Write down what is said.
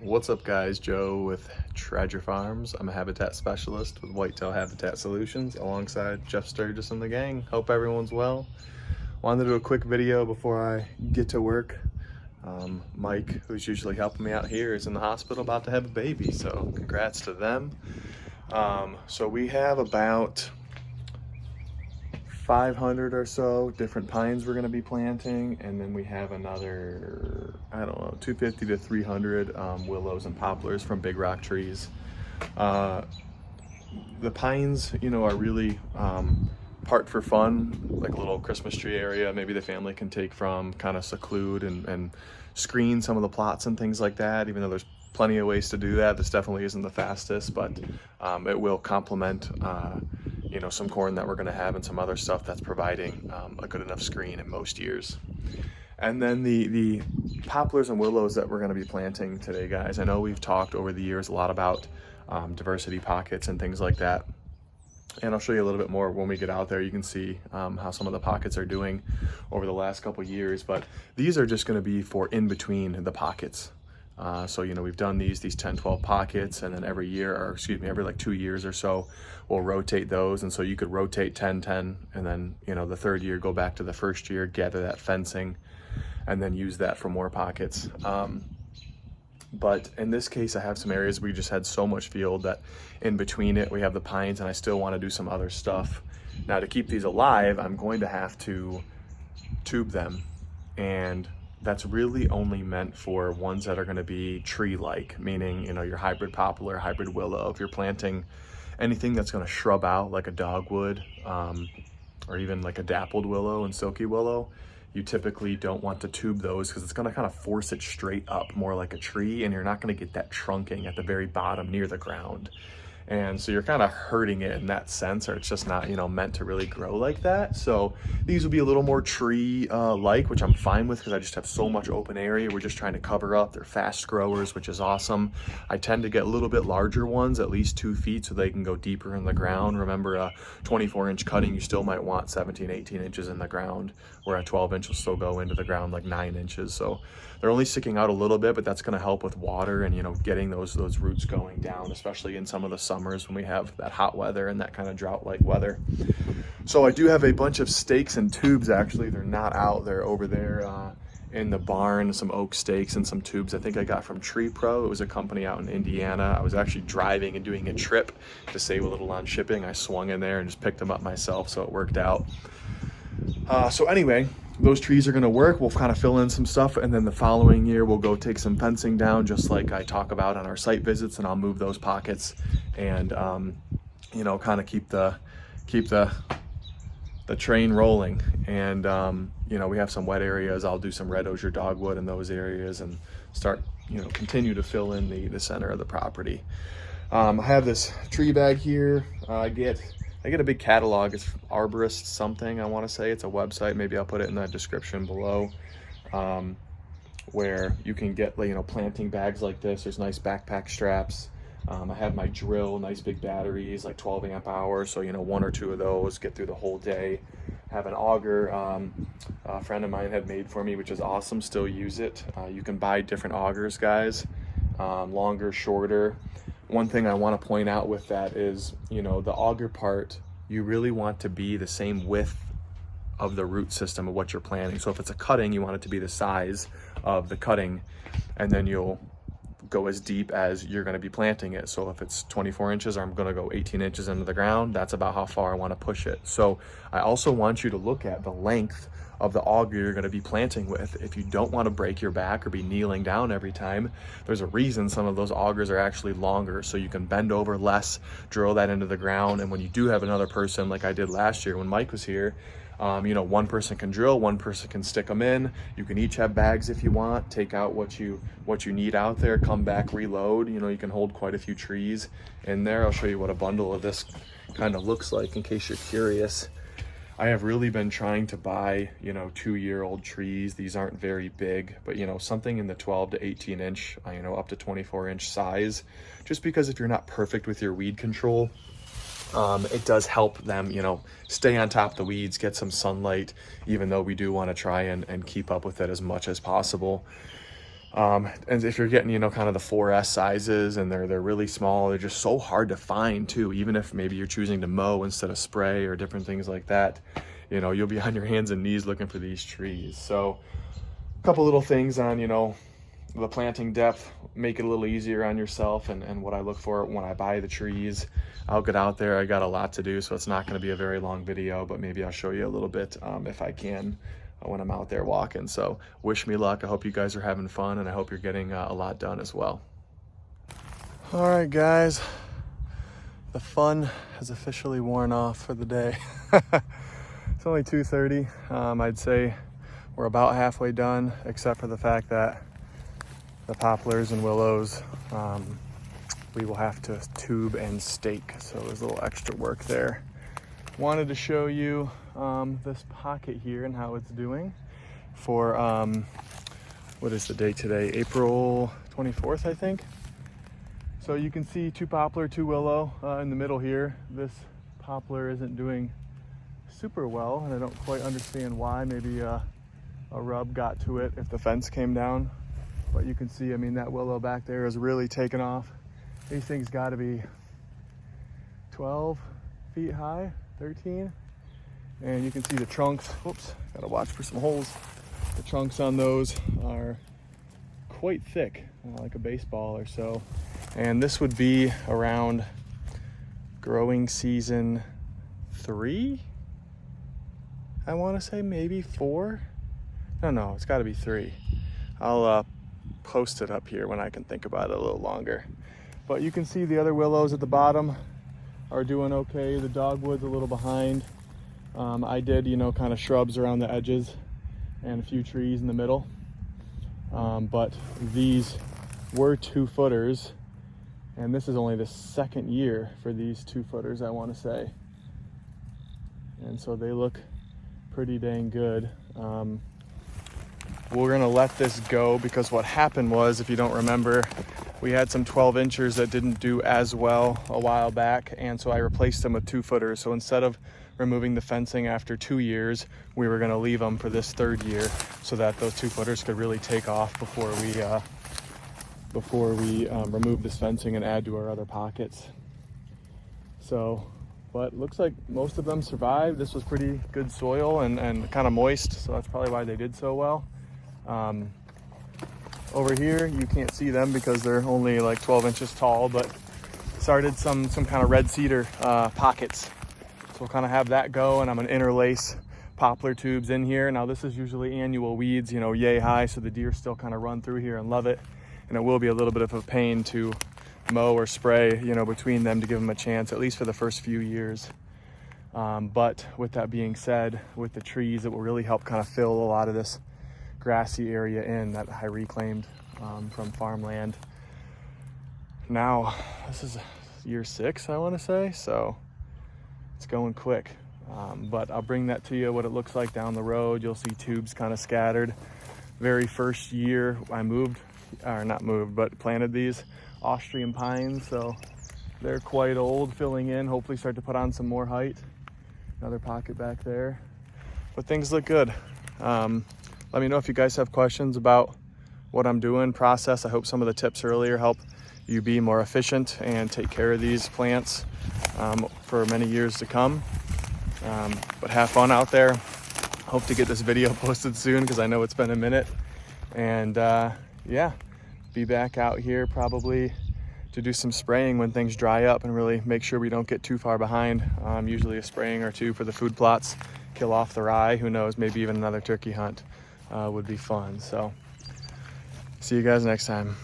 What's up guys, Joe with Treasure Farms. I'm a habitat specialist with Whitetail Habitat Solutions alongside Jeff Sturgis and the gang. Hope everyone's well. Wanted to do a quick video before I get to work. Mike, who's usually helping me out here, is in the hospital about to have a baby, so congrats to them. So we have about 500 or so different pines we're going to be planting, and then we have another, I don't know, 250 to 300 willows and poplars from big rock trees. The pines, are really part for fun, like a little Christmas tree area maybe the family can take from, kind of seclude and screen some of the plots and things like that. Even though there's plenty of ways to do that, this definitely isn't the fastest, but it will complement some corn that we're going to have and some other stuff that's providing a good enough screen in most years. And then the poplars and willows that we're going to be planting today, guys. I know we've talked over the years a lot about diversity pockets and things like that, and I'll show you a little bit more when we get out there. You can see how some of the pockets are doing over the last couple years, but these are just going to be for in between the pockets. So we've done these 10-12 pockets, and then every like 2 years or so we'll rotate those. And so you could rotate 10-10, and then the third year go back to the first year, gather that fencing, and then use that for more pockets. But in this case, I have some areas we just had so much field that in between it we have the pines, and I still want to do some other stuff. Now, to keep these alive, I'm going to have to tube them, and that's really only meant for ones that are going to be tree-like, meaning your hybrid poplar, hybrid willow. If you're planting anything that's going to shrub out like a dogwood, or even like a dappled willow and silky willow, you typically don't want to tube those because it's going to kind of force it straight up more like a tree, and you're not going to get that trunking at the very bottom near the ground. And so you're kind of hurting it in that sense, or it's just not, meant to really grow like that. So these will be a little more tree-like, which I'm fine with because I just have so much open area. We're just trying to cover up. They're fast growers, which is awesome. I tend to get a little bit larger ones, at least 2 feet, so they can go deeper in the ground. Remember, a 24-inch cutting, you still might want 17, 18 inches in the ground, where a 12-inch will still go into the ground like 9 inches. So they're only sticking out a little bit, but that's going to help with water and getting those roots going down, especially in some of the summers when we have that hot weather and that kind of drought-like weather. So I do have a bunch of stakes and tubes. Actually, they're not out, they're over there in the barn. Some oak stakes and some tubes I think I got from Tree Pro. It was a company out in Indiana. I was actually driving and doing a trip to save a little on shipping. I swung in there and just picked them up myself, so it worked out. So anyway, those trees are going to work. We'll kind of fill in some stuff, and then the following year we'll go take some fencing down, just like I talk about on our site visits, and I'll move those pockets and kind of keep the train rolling. And we have some wet areas. I'll do some red osier dogwood in those areas and start continue to fill in the center of the property. I have this tree bag here. I get a big catalog. It's Arborist something, I want to say. It's a website. Maybe I'll put it in the description below, where you can get planting bags like this. There's nice backpack straps. I have my drill, nice big batteries, like 12 amp hours. So 1 or 2 of those get through the whole day. Have an auger a friend of mine had made for me, which is awesome. Still use it. You can buy different augers, guys, longer, shorter. One thing I want to point out with that is, the auger part, you really want to be the same width of the root system of what you're planting. So if it's a cutting, you want it to be the size of the cutting, and then you'll go as deep as you're going to be planting it. So if it's 24 inches, I'm going to go 18 inches into the ground. That's about how far I want to push it. So I also want you to look at the length of the auger you're going to be planting with. If you don't want to break your back or be kneeling down every time, there's a reason some of those augers are actually longer, so you can bend over less, drill that into the ground. And when you do have another person, like I did last year when Mike was here, one person can drill, one person can stick them in. You can each have bags if you want. Take out what you need out there, come back, reload. You can hold quite a few trees in there. I'll show you what a bundle of this kind of looks like in case you're curious. I have really been trying to buy 2-year-old trees. These aren't very big, but something in the 12 to 18 inch, up to 24 inch size, just because if you're not perfect with your weed control, it does help them, stay on top of the weeds, get some sunlight, even though we do want to try and keep up with it as much as possible. And if you're getting, you know, kind of the 4S sizes and they're really small, they're just so hard to find too. Even if maybe you're choosing to mow instead of spray or different things like that, you know, you'll be on your hands and knees looking for these trees. So a couple little things on, you know, the planting depth, make it a little easier on yourself, and what I look for when I buy the trees. I'll get out there. I got a lot to do, so it's not going to be a very long video, but maybe I'll show you a little bit if I can when I'm out there walking. So wish me luck. I hope you guys are having fun, and I hope you're getting a lot done as well. All right, guys, the fun has officially worn off for the day. It's only 2:30. I'd say we're about halfway done, except for the fact that the poplars and willows, we will have to tube and stake. So there's a little extra work there. Wanted to show you this pocket here and how it's doing for, what is the date today? April 24th, I think. So you can see 2 poplar, 2 willow in the middle here. This poplar isn't doing super well, and I don't quite understand why. Maybe a rub got to it if the fence came down. But you can see, I mean, that willow back there is really taking off. These things got to be 12 feet high, 13. And you can see the trunks, whoops, gotta watch for some holes. The trunks on those are quite thick, like a baseball or so. And this would be around growing season 3, I wanna say, maybe 4. No, it's gotta be 3. I'll post it up here when I can think about it a little longer. But you can see the other willows at the bottom are doing okay. The dogwood's a little behind. I did, you know, kind of shrubs around the edges and a few trees in the middle. But these were 2-footers, and this is only the 2nd year for these 2-footers, I want to say. And so they look pretty dang good. We're gonna let this go because what happened was, if you don't remember, we had some 12-inchers that didn't do as well a while back, and so I replaced them with 2-footers. So instead of removing the fencing after 2 years, we were gonna leave them for this 3rd year so that those 2-footers could really take off before we remove this fencing and add to our other pockets. So, but looks like most of them survived. This was pretty good soil and kind of moist, so that's probably why they did so well. Over here, you can't see them because they're only like 12 inches tall, but started some kind of red cedar pockets. So we'll kind of have that go, and I'm gonna interlace poplar tubes in here. Now this is usually annual weeds, you know, yay high, so the deer still kind of run through here and love it. And it will be a little bit of a pain to mow or spray, you know, between them to give them a chance, at least for the first few years. But with that being said, with the trees, it will really help kind of fill a lot of this grassy area in that I reclaimed from farmland. Now, this is year 6, I want to say, so it's going quick. But I'll bring that to you, what it looks like down the road. You'll see tubes kind of scattered. Very first year I planted these Austrian pines, so they're quite old, filling in, hopefully start to put on some more height. Another pocket back there, but things look good. Let me know if you guys have questions about what I'm doing, process. I hope some of the tips earlier help you be more efficient and take care of these plants for many years to come. But have fun out there. Hope to get this video posted soon because I know it's been a minute. And yeah, be back out here probably to do some spraying when things dry up and really make sure we don't get too far behind. Usually a spraying or 2 for the food plots, kill off the rye, who knows, maybe even another turkey hunt would be fun. So see you guys next time.